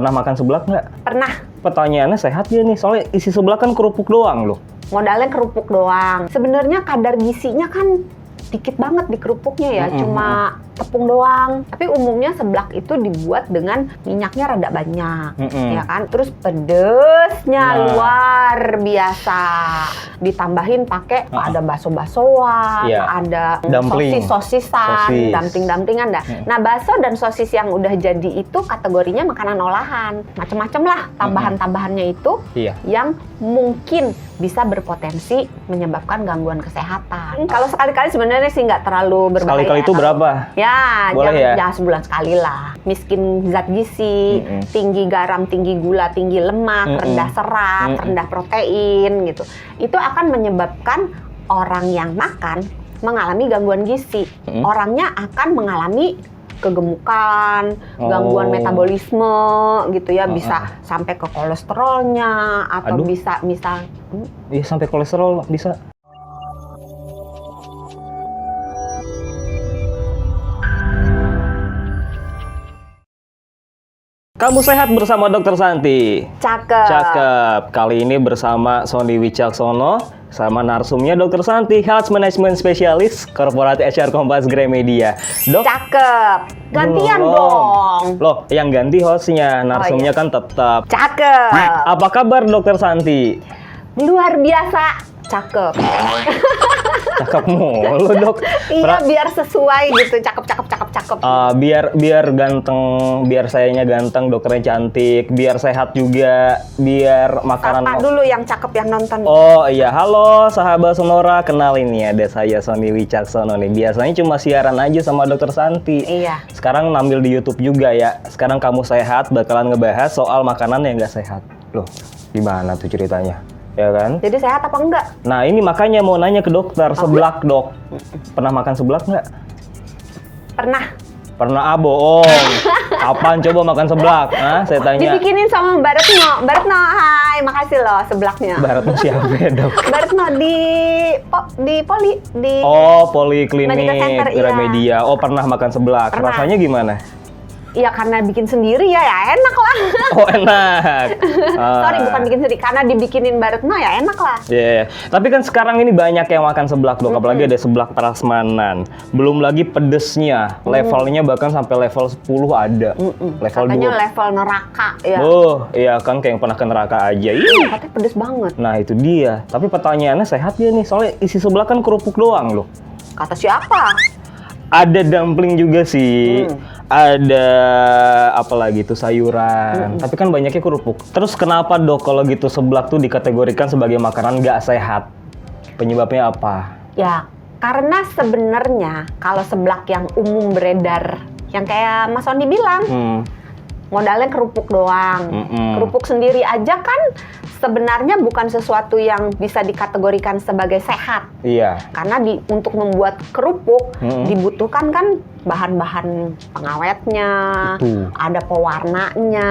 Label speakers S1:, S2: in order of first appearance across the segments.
S1: Pernah makan seblak nggak?
S2: Pernah.
S1: Pertanyaannya sehat ya nih, soalnya isi seblak kan kerupuk doang loh.
S2: Modalnya kerupuk doang. Sebenarnya kadar gizinya kan dikit banget di kerupuknya ya, cuma tepung doang. Tapi umumnya seblak itu dibuat dengan minyaknya rada banyak, ya kan? Terus pedesnya luar biasa. Ditambahin pakai ada bakso-baksoan, ada sosis-sosisan, dumpling-dumplingan dah. Nah, bakso dan sosis yang udah jadi itu kategorinya makanan olahan. Macem-macem lah tambahan-tambahannya itu yang mungkin bisa berpotensi menyebabkan gangguan kesehatan. Kalau sekali-kali sebenarnya sih nggak terlalu berbahaya.
S1: Sekali-kali itu berapa?
S2: Ya,
S1: boleh
S2: ya sebulan sekali lah. Miskin zat gizi, tinggi garam, tinggi gula, tinggi lemak, rendah serat, rendah protein gitu. Itu akan menyebabkan orang yang makan mengalami gangguan gizi. Orangnya akan mengalami kegemukan, gangguan metabolisme gitu ya, bisa sampai ke kolesterolnya atau bisa misal
S1: iya sampai kolesterol bisa. Kamu sehat bersama Dr. Santi.
S2: Cakep.
S1: Kali ini bersama Sony Wicaksono sama narsumnya Dr. Santi, Health Management Specialist, Corporate HR Kompas Gramedia. Dok,
S2: cakep. Gantian dong.
S1: Loh, yang ganti hostnya, narsumnya kan tetap.
S2: Cakep.
S1: Apa kabar Dr. Santi?
S2: Luar biasa. Cakep.
S1: Cakep mulu dok.
S2: Iya, biar sesuai gitu, cakep.
S1: Biar ganteng, biar sayanya ganteng, dokternya cantik, biar sehat juga, biar makanan.
S2: Apa dulu yang cakep yang nonton?
S1: Oh iya, halo sahabat Sonora, kenalin nih ada saya Sony Wicaksono nih. Biasanya cuma siaran aja sama Dokter Santi.
S2: Iya.
S1: Sekarang nampil di YouTube juga ya. Sekarang Kamu Sehat bakalan ngebahas soal makanan yang nggak sehat. Loh, gimana tuh ceritanya? Ya kan?
S2: Jadi sehat apa enggak?
S1: Nah ini makanya mau nanya ke dokter, seblak dok. Pernah makan seblak nggak? Pernah bohong. Kapan coba makan seblak? Nah, saya tanya.
S2: Dibikinin sama Mbak Retno. Mbak Retno, hai, makasih loh seblaknya.
S1: Mbak Retno siapa ya dok?
S2: Mbak Retno di Poli.
S1: Poliklinik Gramedia. Oh pernah makan seblak.
S2: Pernah.
S1: Rasanya gimana?
S2: Iya karena bikin sendiri ya enak lah.
S1: Oh enak.
S2: Sorry bukan bikin sendiri, karena dibikinin Mbak Retno ya enak lah.
S1: Iya. Tapi kan sekarang ini banyak yang makan seblak dok, apalagi ada seblak prasmanan. Belum lagi pedesnya, levelnya bahkan sampai level 10 ada. Level
S2: Katanya
S1: 2.
S2: level neraka ya.
S1: Oh iya kan kayak yang pernah ke neraka aja.
S2: Katanya pedes banget.
S1: Nah itu dia. Tapi pertanyaannya sehat dia nih, soalnya isi seblak kan kerupuk doang loh.
S2: Kata siapa?
S1: Ada dumpling juga sih, ada apa lagi tuh sayuran, tapi kan banyaknya kerupuk. Terus kenapa dok kalau gitu seblak tuh dikategorikan sebagai makanan nggak sehat? Penyebabnya apa?
S2: Ya, karena sebenarnya kalau seblak yang umum beredar, yang kayak Mas Sony bilang, modalnya kerupuk doang. Kerupuk sendiri aja kan sebenarnya bukan sesuatu yang bisa dikategorikan sebagai sehat.
S1: Iya.
S2: Karena untuk membuat kerupuk dibutuhkan kan bahan-bahan pengawetnya, ada pewarnanya,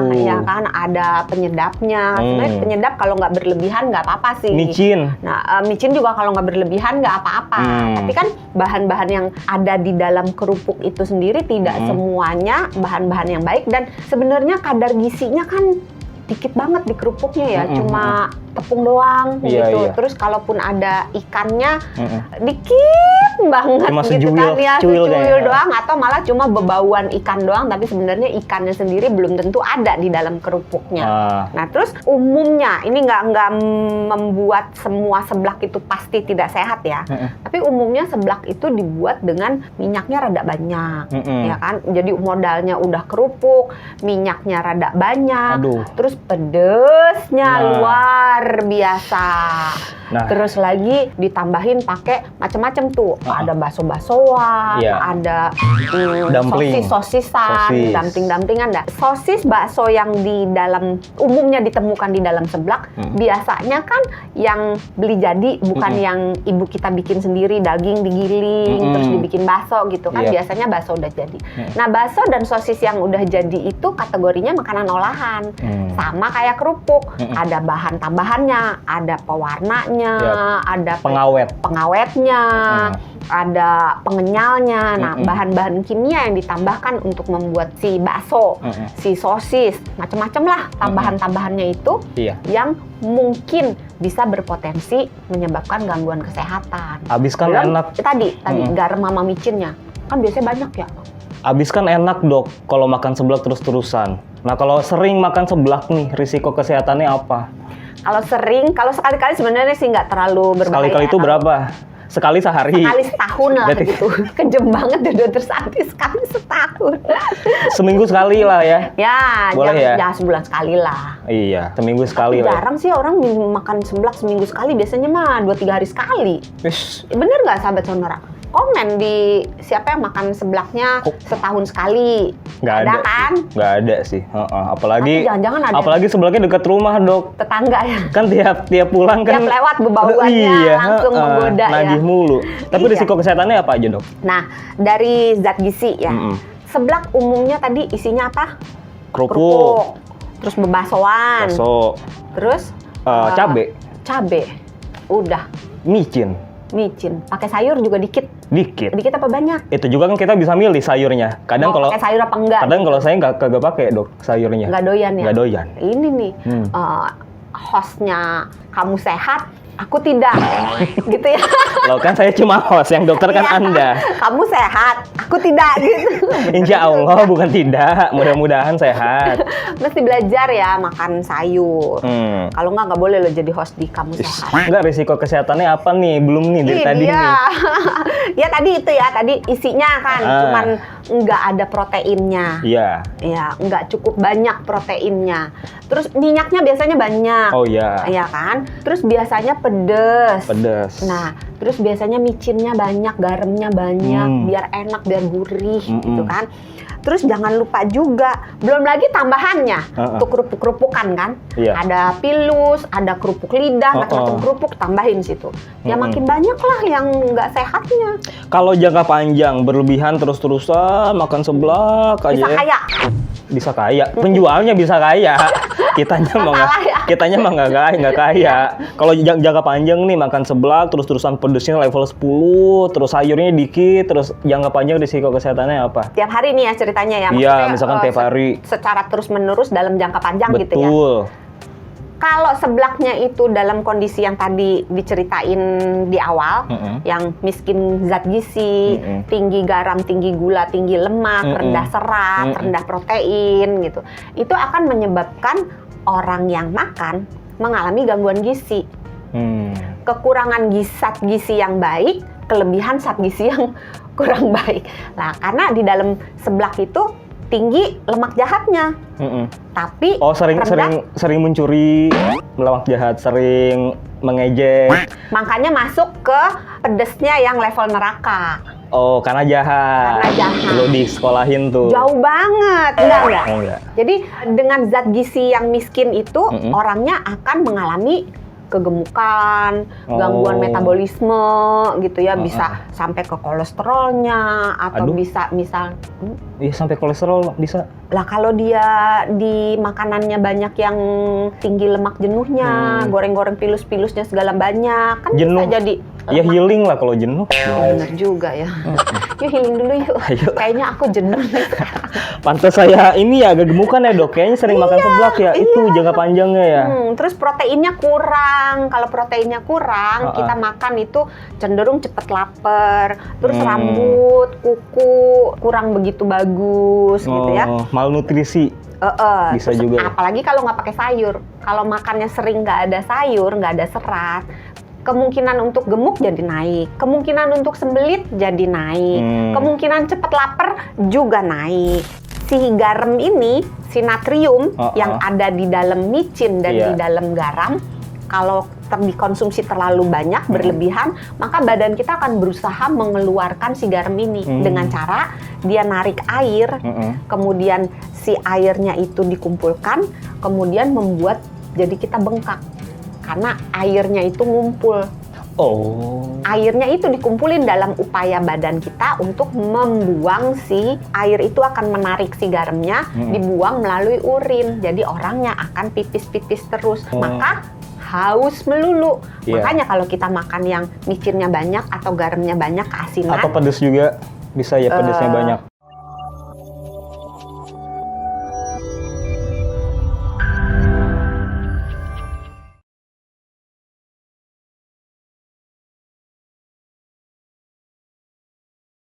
S2: ya kan, ada penyedapnya. Sebenarnya penyedap kalau nggak berlebihan nggak apa-apa sih.
S1: Micin.
S2: Nah, micin juga kalau nggak berlebihan nggak apa-apa. Tapi kan bahan-bahan yang ada di dalam kerupuk itu sendiri tidak semuanya bahan-bahan yang baik, dan sebenarnya kadar gizinya kan dikit banget di kerupuknya ya, cuma tepung doang gitu.
S1: Iya.
S2: Terus kalaupun ada ikannya dikit banget
S1: cuma
S2: gitu kan ya,
S1: secuil
S2: doang, atau malah cuma bebauan ikan doang, tapi sebenarnya ikannya sendiri belum tentu ada di dalam kerupuknya. Nah terus umumnya ini nggak membuat semua seblak itu pasti tidak sehat ya, tapi umumnya seblak itu dibuat dengan minyaknya rada banyak, ya kan. Jadi modalnya udah kerupuk, minyaknya rada banyak, terus pedesnya luar biasa. Nah, terus lagi ditambahin pakai macam-macam tuh. Ada bakso-baksoan, ada sosis-sosisan, dumpling-dumplingan. Sosis bakso yang di dalam umumnya ditemukan di dalam seblak, biasanya kan yang beli jadi, bukan yang ibu kita bikin sendiri, daging digiling terus dibikin bakso gitu kan. Biasanya bakso udah jadi. Nah, bakso dan sosis yang udah jadi itu kategorinya makanan olahan. Sama kayak kerupuk, ada bahan tambahannya, ada pewarnanya, gulanya, ada pengawetnya, ada pengenyalnya. Nah, bahan-bahan kimia yang ditambahkan untuk membuat si bakso, si sosis, macam-macam lah tambahan-tambahannya itu yang mungkin bisa berpotensi menyebabkan gangguan kesehatan.
S1: Habis kan enak.
S2: Tadi garam sama micinnya kan biasanya banyak ya.
S1: Habis kan enak dok kalau makan seblak terus-terusan. Nah kalau sering makan seblak nih, risiko kesehatannya apa?
S2: Kalau sekali-kali sebenarnya sih nggak terlalu berbahaya.
S1: Sekali-kali itu berapa? Sekali sehari?
S2: Sekali setahun lah gitu. Kejem banget ya dokter Santi, sekali setahun.
S1: Seminggu sekali lah ya?
S2: Ya,
S1: boleh ya?
S2: Sebulan sekali lah.
S1: Iya, seminggu sekali lah.
S2: Jarang sih orang makan seblak seminggu sekali, biasanya mah 2-3 hari sekali. Bener nggak sahabat Sonora? Komen di siapa yang makan seblaknya setahun sekali.
S1: Nggak ada
S2: kan?
S1: Nggak ada sih. Apalagi
S2: jangan-jangan ada.
S1: Apalagi seblaknya dekat rumah dok.
S2: Tetangga ya.
S1: Kan tiap pulang kan.
S2: Tiap lewat bebauannya langsung menggoda ya.
S1: Nagih mulu. Tapi risiko kesehatannya apa aja dok?
S2: Nah dari zat gizi ya. Seblak umumnya tadi isinya apa?
S1: Kerupuk.
S2: Terus bebasoan.
S1: Bakso.
S2: Terus
S1: cabe.
S2: Udah.
S1: Micin.
S2: Pakai sayur juga dikit apa banyak?
S1: Itu juga kan kita bisa milih sayurnya. Kadang kalau
S2: pakai sayur apa enggak?
S1: Kadang kalau saya kagak pakai dok sayurnya.
S2: Nggak doyan ya?
S1: Nggak doyan.
S2: Ini nih hostnya kamu sehat, aku tidak, gitu ya?
S1: Loh kan saya cuma host, yang dokter kan Anda.
S2: Kamu sehat, aku tidak gitu.
S1: Insya Allah bukan tidak, mudah-mudahan sehat.
S2: Mesti belajar ya makan sayur. Kalau nggak boleh lo jadi host di kamu sehat.
S1: Enggak, risiko kesehatannya apa nih? Belum nih dari tadi nih.
S2: Ya tadi itu ya, tadi isinya kan cuman nggak ada proteinnya.
S1: Iya.
S2: Ya, nggak cukup banyak proteinnya. Terus minyaknya biasanya banyak.
S1: Oh iya.
S2: Iya kan? Terus biasanya pedes. Nah, terus biasanya micinnya banyak, garamnya banyak, biar enak, biar gurih, gitu kan. Terus jangan lupa juga, belum lagi tambahannya, tuh kerupuk-kerupukan kan. Ada pilus, ada kerupuk lidah, macam-macam kerupuk, tambahin situ. Ya makin banyak lah yang nggak sehatnya.
S1: Kalau jangka panjang, berlebihan terus-terusan, makan seblak aja.
S2: Bisa kaya.
S1: Bisa kaya, penjualnya bisa kaya. Kitanya mah nggak kaya. Kalau jangka panjang nih makan seblak terus-terusan pedesnya level 10, terus sayurnya dikit, terus jangka panjang risiko kesehatannya apa?
S2: Tiap hari nih ya ceritanya ya.
S1: Iya, misalkan tiap hari.
S2: Secara terus-menerus dalam jangka panjang gitu ya.
S1: Betul.
S2: Kalau seblaknya itu dalam kondisi yang tadi diceritain di awal, yang miskin zat gizi, tinggi garam, tinggi gula, tinggi lemak, rendah serat, rendah protein gitu, itu akan menyebabkan orang yang makan mengalami gangguan gizi. Kekurangan zat gizi yang baik, kelebihan zat gizi yang kurang baik. Nah, karena di dalam seblak itu tinggi lemak jahatnya, tapi sering mencuri lemak jahat, sering mengejek. Makanya masuk ke pedesnya yang level neraka.
S1: Oh, karena jahat. Lo disekolahin tuh.
S2: Jauh banget, enggak. Jadi dengan zat gizi yang miskin itu orangnya akan mengalami kegemukan, gangguan metabolisme gitu ya, bisa sampai ke kolesterolnya atau bisa misal
S1: sampai kolesterol bisa.
S2: Lah kalau dia di makanannya banyak yang tinggi lemak jenuhnya, goreng-goreng pilus-pilusnya segala banyak, kan jenuh. Bisa jadi
S1: ya healing lah kalau jenuh.
S2: Bener juga ya. Yuk healing dulu yuk. Ayo. Kayaknya aku jenuh nih sekarang.
S1: Pantes saya ini ya agak gemukan ya dok, kayaknya sering makan seblak ya, itu jangka panjangnya ya.
S2: Terus proteinnya kurang, kalau proteinnya kurang kita makan itu cenderung cepet lapar, terus rambut, kuku kurang begitu bagus gitu ya.
S1: Malnutrisi. Bisa
S2: terus
S1: juga.
S2: Apalagi kalau nggak pakai sayur, kalau makannya sering nggak ada sayur, nggak ada serat, kemungkinan untuk gemuk jadi naik, kemungkinan untuk sembelit jadi naik, kemungkinan cepat lapar juga naik. Si garam ini, si natrium yang ada di dalam micin dan di dalam garam, kalau dikonsumsi terlalu banyak, berlebihan, maka badan kita akan berusaha mengeluarkan si garam ini dengan cara dia narik air, kemudian si airnya itu dikumpulkan, kemudian membuat jadi kita bengkak. Karena airnya itu ngumpul. Airnya itu dikumpulin dalam upaya badan kita untuk membuang si air itu akan menarik si garamnya, dibuang melalui urin. Jadi orangnya akan pipis-pipis terus. Maka haus melulu.
S1: Iya.
S2: Makanya kalau kita makan yang micinnya banyak atau garamnya banyak, keasinan.
S1: Atau pedes juga bisa ya, pedesnya banyak.